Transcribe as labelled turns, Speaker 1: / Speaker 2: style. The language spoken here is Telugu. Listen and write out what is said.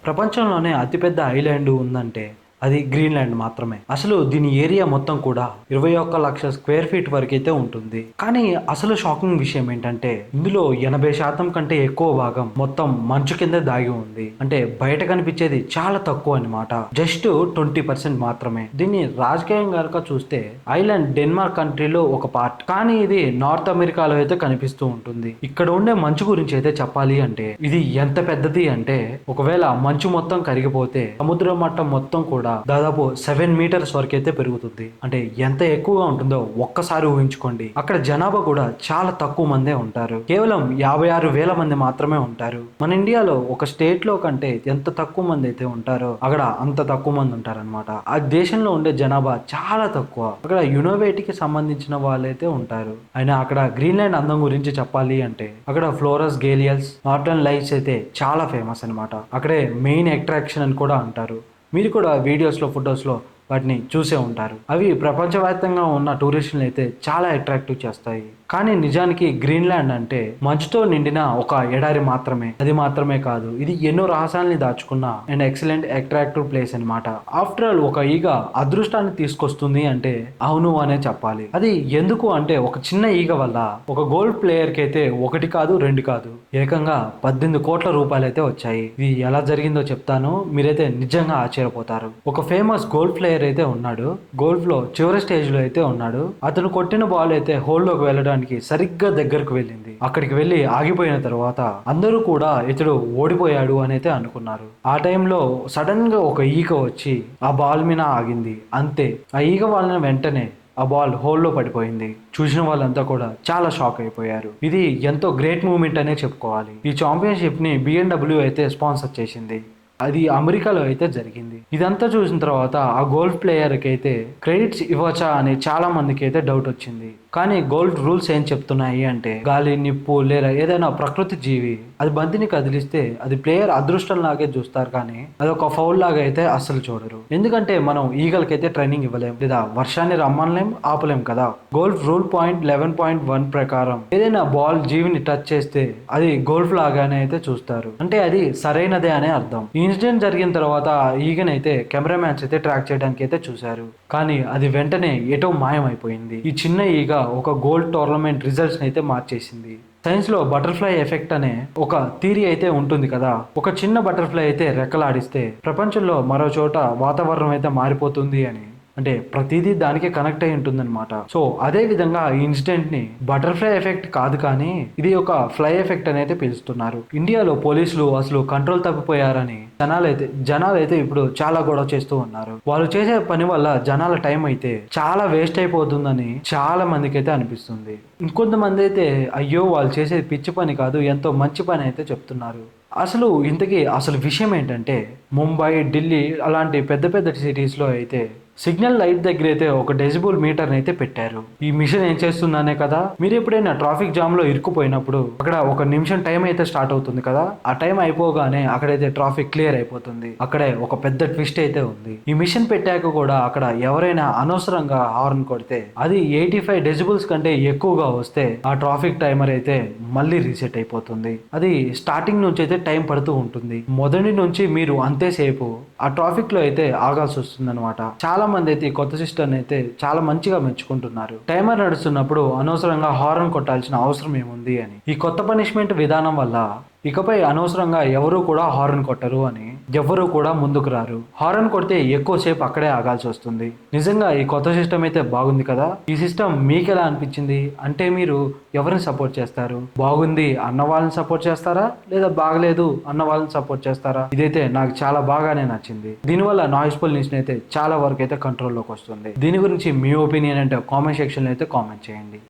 Speaker 1: ప్రపంచంలోనే అతిపెద్ద ఐలాండ్ ఉందంటే అది గ్రీన్లాండ్ మాత్రమే. అసలు దీని ఏరియా మొత్తం కూడా 21 లక్షల స్క్వేర్ ఫీట్ వరకు అయితే ఉంటుంది. కానీ అసలు షాకింగ్ విషయం ఏంటంటే ఇందులో 80% కంటే ఎక్కువ భాగం మొత్తం మంచు కింద దాగి ఉంది. అంటే బయట కనిపించేది చాలా తక్కువ అన్నమాట. జస్ట్ 20% మాత్రమే. దీన్ని రాజకీయం కనుక చూస్తే ఐలాండ్ డెన్మార్క్ కంట్రీలో ఒక పార్ట్. కానీ ఇది నార్త్ అమెరికాలో అయితే కనిపిస్తూ ఉంటుంది. ఇక్కడ ఉండే మంచు గురించి అయితే చెప్పాలి అంటే ఇది ఎంత పెద్దది అంటే ఒకవేళ మంచు మొత్తం కరిగిపోతే సముద్ర మట్టం మొత్తం కూడా దాదాపు 7 మీటర్స్ వరకు అయితే పెరుగుతుంది. అంటే ఎంత ఎక్కువగా ఉంటుందో ఒక్కసారి ఊహించుకోండి. అక్కడ జనాభా కూడా చాలా తక్కువ మందే ఉంటారు. కేవలం 56,000 మంది మాత్రమే ఉంటారు. మన ఇండియాలో ఒక స్టేట్ లో కంటే ఎంత తక్కువ మంది అయితే ఉంటారో అక్కడ అంత తక్కువ మంది ఉంటారన్నమాట. ఆ దేశంలో ఉండే జనాభా చాలా తక్కువ. అక్కడ యూనివర్సిటీకి సంబంధించిన వాళ్ళైతే ఉంటారు. అయినా అక్కడ గ్రీన్లాండ్ అందం గురించి చెప్పాలి అంటే అక్కడ ఫ్లోరస్ గేలియల్స్ నార్టర్న్ లైట్స్ అయితే చాలా ఫేమస్ అనమాట. అక్కడే మెయిన్ అట్రాక్షన్ అని కూడా అంటారు. మీరు కూడా వీడియోస్లో ఫొటోస్లో వాటిని చూసే ఉంటారు. అవి ప్రపంచవ్యాప్తంగా ఉన్న టూరిస్టులను అయితే చాలా అట్రాక్టివ్ చేస్తాయి. కానీ నిజానికి గ్రీన్లాండ్ అంటే మంచుతో నిండిన ఒక ఎడారి మాత్రమే. అది మాత్రమే కాదు, ఇది ఎన్నో రహస్యాల్ని దాచుకున్న అండ్ ఎక్సలెంట్ అట్రాక్టివ్ ప్లేస్ అనమాట. ఆఫ్టర్ ఆల్ ఒక ఈగ అదృష్టాన్ని తీసుకొస్తుంది అంటే అవును అనే చెప్పాలి. అది ఎందుకు అంటే ఒక చిన్న ఈగ వల్ల ఒక గోల్డ్ ప్లేయర్ కి అయితే 1 కాదు 2 కాదు ఏకంగా 18 కోట్ల రూపాయలు అయితే వచ్చాయి. ఇది ఎలా జరిగిందో చెప్తాను, మీరైతే నిజంగా ఆశ్చర్యపోతారు. ఒక ఫేమస్ గోల్డ్ ప్లేయర్ అయితే ఉన్నాడు. గోల్ఫ్ లో చివరి స్టేజ్ లో అయితే ఉన్నాడు. అతను కొట్టిన బాల్ అయితే హోల్ లోకి వెళ్ళడానికి సరిగ్గా దగ్గరకు వెళ్ళింది. అక్కడికి వెళ్ళి ఆగిపోయిన తర్వాత అందరూ కూడా ఇతడు ఓడిపోయాడు అని అయితే అనుకున్నారు. ఆ టైంలో సడన్ గా ఒక ఈగ వచ్చి ఆ బాల్ మీద ఆగింది. అంతే, ఆ ఈగ వాళ్ళని వెంటనే ఆ బాల్ హోల్లో పడిపోయింది. చూసిన వాళ్ళంతా కూడా చాలా షాక్ అయిపోయారు. ఇది ఎంతో గ్రేట్ మూమెంట్ అనే చెప్పుకోవాలి. ఈ ఛాంపియన్షిప్ ని BMW అయితే స్పాన్సర్ చేసింది. అది అమెరికాలో అయితే జరిగింది. ఇదంతా చూసిన తర్వాత ఆ గోల్ఫ్ ప్లేయర్కి అయితే క్రెడిట్స్ ఇవ్వచ్చా అని చాలా మందికి అయితే డౌట్ వచ్చింది. కానీ గోల్ఫ్ రూల్స్ ఏం చెప్తున్నాయి అంటే గాలి, నిప్పు లేదా ఏదైనా ప్రకృతి జీవి అది బంతిని కదిలిస్తే అది ప్లేయర్ అదృష్టం లాగే చూస్తారు, కానీ అది ఒక ఫౌల్ లాగా అయితే అస్సలు చూడరు. ఎందుకంటే మనం ఈగలకైతే ట్రైనింగ్ ఇవ్వలేం లేదా వర్షాన్ని రమ్మనలేం, ఆపలేం కదా. గోల్ఫ్ రూల్ పాయింట్ 11.1 ప్రకారం ఏదైనా బాల్ జీవిని టచ్ చేస్తే అది గోల్ఫ్ లాగానే అయితే చూస్తారు. అంటే అది సరైనదే అనే అర్థం. ఈ ఇన్సిడెంట్ జరిగిన తర్వాత ఈగనైతే కెమెరామ్యాన్స్ అయితే ట్రాక్ చేయడానికి అయితే చూశారు. కానీ అది వెంటనే ఎటో మాయమైపోయింది. ఈ చిన్న ఈగ ఒక గోల్డ్ టోర్నమెంట్ రిజల్ట్స్ అయితే మార్చేసింది. సైన్స్ లో బటర్ఫ్లై ఎఫెక్ట్ అనే ఒక థియరీ అయితే ఉంటుంది కదా. ఒక చిన్న బటర్ఫ్లై అయితే రెక్కలాడిస్తే ప్రపంచంలో మరో చోట వాతావరణం అయితే మారిపోతుంది అని. అంటే ప్రతిదీ దానికి కనెక్ట్ అయి ఉంటుందన్నమాట. సో అదే విధంగా ఈ ఇన్సిడెంట్ ని బటర్ఫ్లై ఎఫెక్ట్ కాదు కానీ ఇది ఒక ఫ్లై ఎఫెక్ట్ అని అయితే పిలుస్తున్నారు. ఇండియాలో పోలీసులు అసలు కంట్రోల్ తప్పిపోయారని జనాలైతే ఇప్పుడు చాలా గొడవ చేస్తూ ఉన్నారు. వాళ్ళు చేసే పని వల్ల జనాల టైం అయితే చాలా వేస్ట్ అయిపోతుందని చాలా మందికి అయితే అనిపిస్తుంది. ఇంకొంతమంది అయితే అయ్యో వాళ్ళు చేసేది పిచ్చి పని కాదు, ఎంతో మంచి పని అయితే చెప్తున్నారు. అసలు విషయం ఏంటంటే ముంబై, ఢిల్లీ అలాంటి పెద్ద పెద్ద సిటీస్లో అయితే సిగ్నల్ లైట్ దగ్గర అయితే ఒక డెసిబుల్ మీటర్ అయితే పెట్టారు. ఈ మిషన్ ఏం చేస్తుందనే కదా, మీరు ఎప్పుడైనా ట్రాఫిక్ జామ్ లో ఇరుక్కుపోయినప్పుడు అక్కడ 1 నిమిషం టైం అయితే స్టార్ట్ అవుతుంది కదా. ఆ టైం అయిపోగానే అక్కడైతే ట్రాఫిక్ క్లియర్ అయిపోతుంది. అక్కడే ఒక పెద్ద ట్విస్ట్ అయితే ఉంది. ఈ మిషన్ పెట్టాక కూడా అక్కడ ఎవరైనా అనవసరంగా హార్న్ కొడితే అది 85 డెసిబుల్స్ కంటే ఎక్కువగా వస్తే ఆ ట్రాఫిక్ టైమర్ అయితే మళ్ళీ రీసెట్ అయిపోతుంది. అది స్టార్టింగ్ నుంచి అయితే టైం పడుతూ ఉంటుంది. మొదటి నుంచి మీరు అంతేసేపు ఆ ట్రాఫిక్ లో అయితే ఆగాల్సి వస్తుంది అనమాట. చాలా మంది అయితే ఈ కొత్త సిస్టమ్ అయితే చాలా మంచిగా మెచ్చుకుంటున్నారు. టైమర్ నడుస్తున్నప్పుడు అనవసరంగా హార్న్ కొట్టాల్సిన అవసరం ఏముంది అని. ఈ కొత్త పనిష్మెంట్ విధానం వల్ల ఇకపై అనవసరంగా ఎవరు కూడా హార్న్ కొట్టరు అని ఎవ్వరూ కూడా ముందుకు రారు. హార్న్ కొడితే ఎక్కువసేపు అక్కడే ఆగాల్సి వస్తుంది. నిజంగా ఈ కొత్త సిస్టమ్ అయితే బాగుంది కదా. ఈ సిస్టమ్ మీకు ఎలా అనిపించింది? అంటే మీరు ఎవరిని సపోర్ట్ చేస్తారు? బాగుంది అన్న వాళ్ళని సపోర్ట్ చేస్తారా లేదా బాగలేదు అన్న వాళ్ళని సపోర్ట్ చేస్తారా? ఇదైతే నాకు చాలా బాగానే నచ్చింది. దీనివల్ల నాయిస్ పొల్యూషన్ అయితే చాలా వరకు అయితే కంట్రోల్లోకి వస్తుంది. దీని గురించి మీ ఒపీనియన్ అంటే కామెంట్ సెక్షన్ లో అయితే కామెంట్ చేయండి.